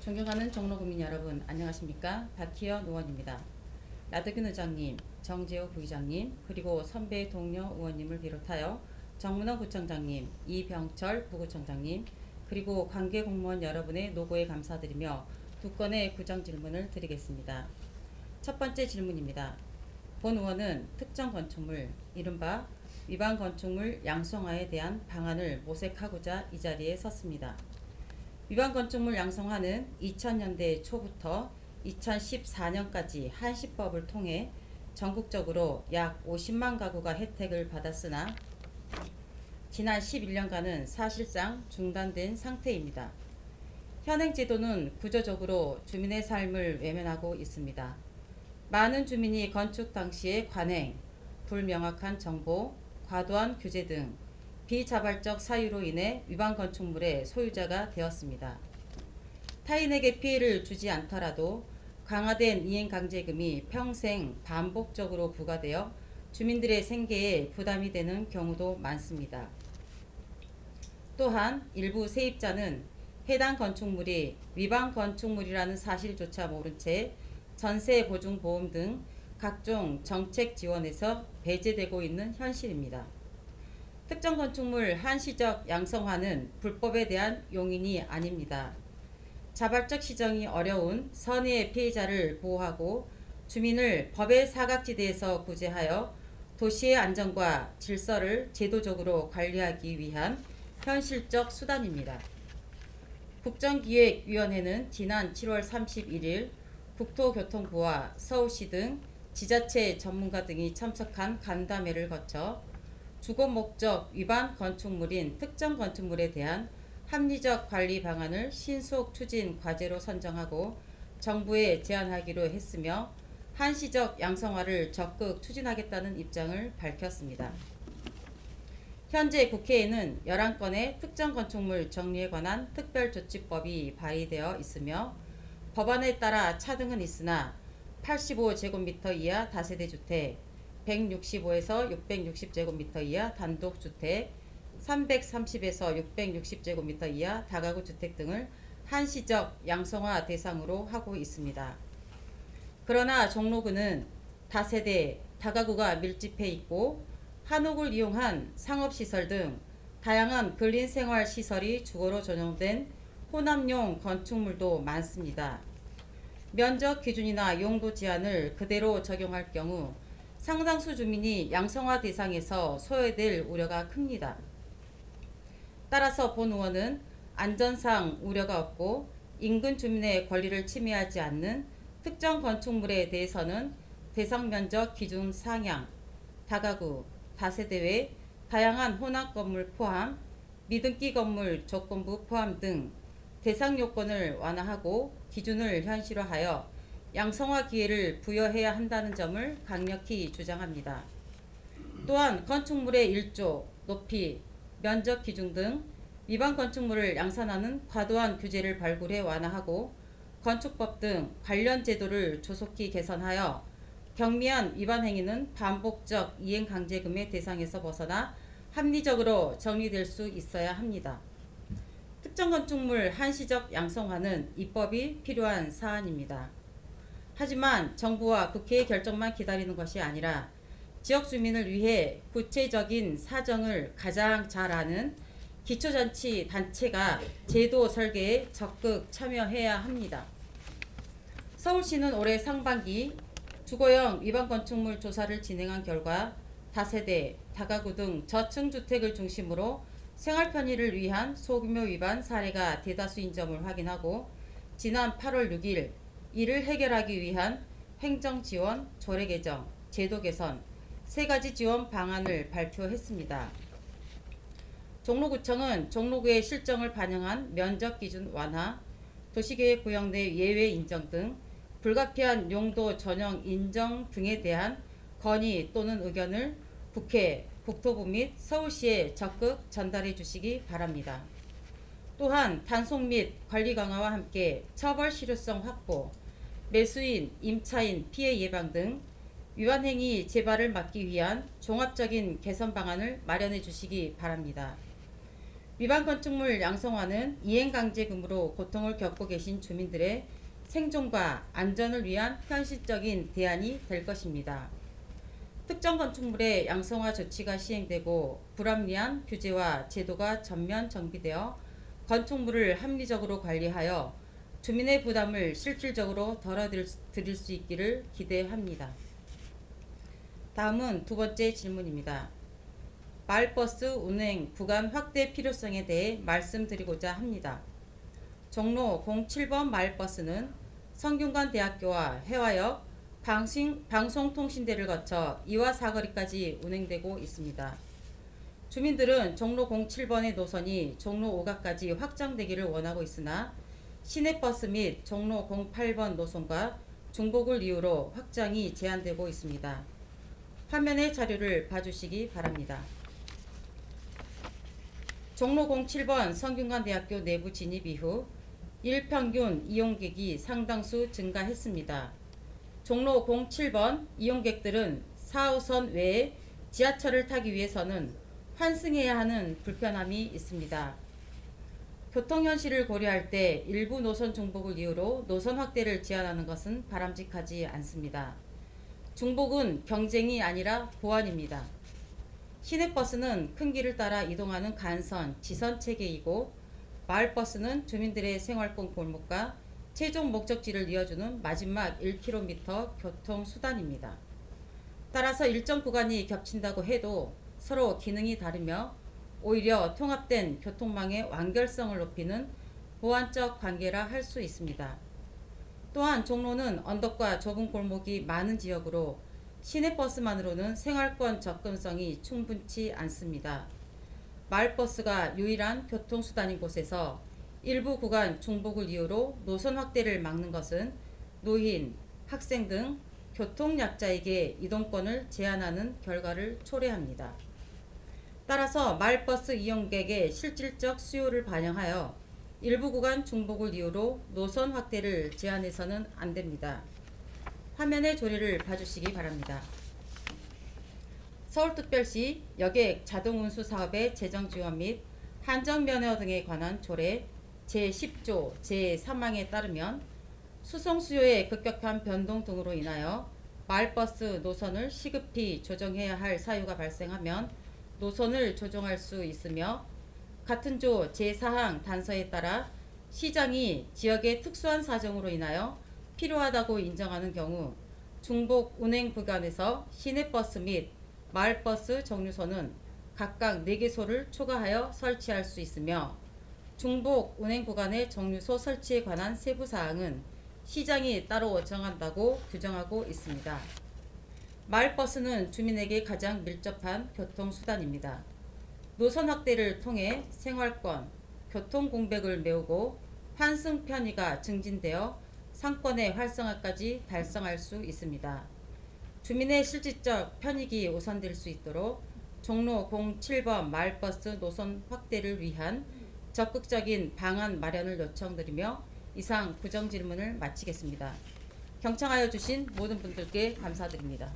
존경하는 종로구민 여러분, 안녕하십니까? 박희연 의원입니다. 나덕균 의장님, 정재호 부의장님, 그리고 선배 동료 의원님을 비롯하여 정문호 구청장님, 이병철 부구청장님, 그리고 관계 공무원 여러분의 노고에 감사드리며 두 건의 구정 질문을 드리겠습니다. 첫 번째 질문입니다. 본 의원은 특정 건축물, 이른바 위반 건축물 양성화에 대한 방안을 모색하고자 이 자리에 섰습니다. 위반 건축물 양성화는 2000년대 초부터 2014년까지 한시법을 통해 전국적으로 약 50만 가구가 혜택을 받았으나 지난 11년간은 사실상 중단된 상태입니다. 현행 제도는 구조적으로 주민의 삶을 외면하고 있습니다. 많은 주민이 건축 당시의 관행, 불명확한 정보, 과도한 규제 등 비자발적 사유로 인해 위반 건축물의 소유자가 되었습니다. 타인에게 피해를 주지 않더라도 강화된 이행강제금이 평생 반복적으로 부과되어 주민들의 생계에 부담이 되는 경우도 많습니다. 또한 일부 세입자는 해당 건축물이 위반 건축물이라는 사실조차 모른 채 전세 보증 보험 등 각종 정책 지원에서 배제되고 있는 현실입니다. 특정 건축물 한시적 양성화는 불법에 대한 용인이 아닙니다. 자발적 시정이 어려운 선의의 피해자를 보호하고 주민을 법의 사각지대에서 구제하여 도시의 안전과 질서를 제도적으로 관리하기 위한 현실적 수단입니다. 국정기획위원회는 지난 7월 31일 국토교통부와 서울시 등 지자체 전문가 등이 참석한 간담회를 거쳐 주거 목적 위반 건축물인 특정 건축물에 대한 합리적 관리 방안을 신속 추진 과제로 선정하고 정부에 제안하기로 했으며 한시적 양성화를 적극 추진하겠다는 입장을 밝혔습니다. 현재 국회에는 11건의 특정 건축물 정리에 관한 특별조치법이 발의되어 있으며 법안에 따라 차등은 있으나 85제곱미터 이하 다세대 주택, 165에서 660제곱미터 이하 단독주택, 330에서 660제곱미터 이하 다가구 주택 등을 한시적 양성화 대상으로 하고 있습니다. 그러나 종로구는 다세대, 다가구가 밀집해 있고 한옥을 이용한 상업시설 등 다양한 근린생활시설이 주거로 전용된 혼합용 건축물도 많습니다. 면적 기준이나 용도 제한을 그대로 적용할 경우 상당수 주민이 양성화 대상에서 소외될 우려가 큽니다. 따라서 본 의원은 안전상 우려가 없고 인근 주민의 권리를 침해하지 않는 특정 건축물에 대해서는 대상 면적 기준 상향, 다가구, 다세대 외 다양한 혼합 건물 포함, 미등기 건물 조건부 포함 등 대상 요건을 완화하고 기준을 현실화하여 양성화 기회를 부여해야 한다는 점을 강력히 주장합니다. 또한 건축물의 일조, 높이, 면적 기준 등 위반 건축물을 양산하는 과도한 규제를 발굴해 완화하고 건축법 등 관련 제도를 조속히 개선하여 경미한 위반 행위는 반복적 이행강제금의 대상에서 벗어나 합리적으로 정리될 수 있어야 합니다. 특정 건축물 한시적 양성화는 입법이 필요한 사안입니다. 하지만 정부와 국회의 결정만 기다리는 것이 아니라 지역 주민을 위해 구체적인 사정을 가장 잘 아는 기초자치 단체가 제도 설계에 적극 참여해야 합니다. 서울시는 올해 상반기 주거형 위반 건축물 조사를 진행한 결과 다세대, 다가구 등 저층 주택을 중심으로 생활 편의를 위한 소규모 위반 사례가 대다수인 점을 확인하고 지난 8월 6일 이를 해결하기 위한 행정지원, 조례 개정, 제도 개선, 3가지 지원 방안을 발표했습니다. 종로구청은 종로구의 실정을 반영한 면적기준 완화, 도시계획 구역 내 예외 인정 등 불가피한 용도 전형 인정 등에 대한 건의 또는 의견을 국회, 국토부 및 서울시에 적극 전달해 주시기 바랍니다. 또한 단속 및 관리 강화와 함께 처벌 실효성 확보, 매수인, 임차인 피해 예방 등 위반 행위 재발을 막기 위한 종합적인 개선 방안을 마련해 주시기 바랍니다. 위반 건축물 양성화는 이행강제금으로 고통을 겪고 계신 주민들의 생존과 안전을 위한 현실적인 대안이 될 것입니다. 특정 건축물의 양성화 조치가 시행되고 불합리한 규제와 제도가 전면 정비되어 건축물을 합리적으로 관리하여 주민의 부담을 실질적으로 덜어드릴 수 있기를 기대합니다. 다음은 두 번째 질문입니다. 마을버스 운행 구간 확대 필요성에 대해 말씀드리고자 합니다. 종로 07번 마을버스는 성균관대학교와 해화역, 방송통신대를 거쳐 이화 사거리까지 운행되고 있습니다. 주민들은 종로 07번의 노선이 종로 5가까지 확장되기를 원하고 있으나 시내버스 및 종로 08번 노선과 중복을 이유로 확장이 제한되고 있습니다. 화면의 자료를 봐주시기 바랍니다. 종로 07번 성균관대학교 내부 진입 이후 일평균 이용객이 상당수 증가했습니다. 종로 07번 이용객들은 4호선 외에 지하철을 타기 위해서는 환승해야 하는 불편함이 있습니다. 교통 현실을 고려할 때 일부 노선 중복을 이유로 노선 확대를 제한하는 것은 바람직하지 않습니다. 중복은 경쟁이 아니라 보완입니다. 시내버스는 큰 길을 따라 이동하는 간선, 지선 체계이고 마을버스는 주민들의 생활권 골목과 최종 목적지를 이어주는 마지막 1km 교통수단입니다. 따라서 일정 구간이 겹친다고 해도 서로 기능이 다르며 오히려 통합된 교통망의 완결성을 높이는 보완적 관계라 할 수 있습니다. 또한 종로는 언덕과 좁은 골목이 많은 지역으로 시내버스만으로는 생활권 접근성이 충분치 않습니다. 마을버스가 유일한 교통수단인 곳에서 일부 구간 중복을 이유로 노선 확대를 막는 것은 노인, 학생 등 교통약자에게 이동권을 제한하는 결과를 초래합니다. 따라서 마을버스 이용객의 실질적 수요를 반영하여 일부 구간 중복을 이유로 노선 확대를 제한해서는 안 됩니다. 화면의 조례를 봐주시기 바랍니다. 서울특별시 여객 자동운수 사업의 재정 지원 및 한정 면허 등에 관한 조례 제10조 제3항에 따르면 수송 수요의 급격한 변동 등으로 인하여 마을버스 노선을 시급히 조정해야 할 사유가 발생하면 노선을 조정할 수 있으며 같은 조 제4항 단서에 따라 시장이 지역의 특수한 사정으로 인하여 필요하다고 인정하는 경우 중복 운행 구간에서 시내버스 및 마을버스 정류소는 각각 4개소를 초과하여 설치할 수 있으며 중복 운행 구간의 정류소 설치에 관한 세부사항은 시장이 따로 정한다고 규정하고 있습니다. 마을버스는 주민에게 가장 밀접한 교통수단입니다. 노선 확대를 통해 생활권, 교통 공백을 메우고 환승 편의가 증진되어 상권의 활성화까지 달성할 수 있습니다. 주민의 실질적 편익이 우선될 수 있도록 종로 07번 마을버스 노선 확대를 위한 적극적인 방안 마련을 요청드리며 이상 구정 질문을 마치겠습니다. 경청하여 주신 모든 분들께 감사드립니다.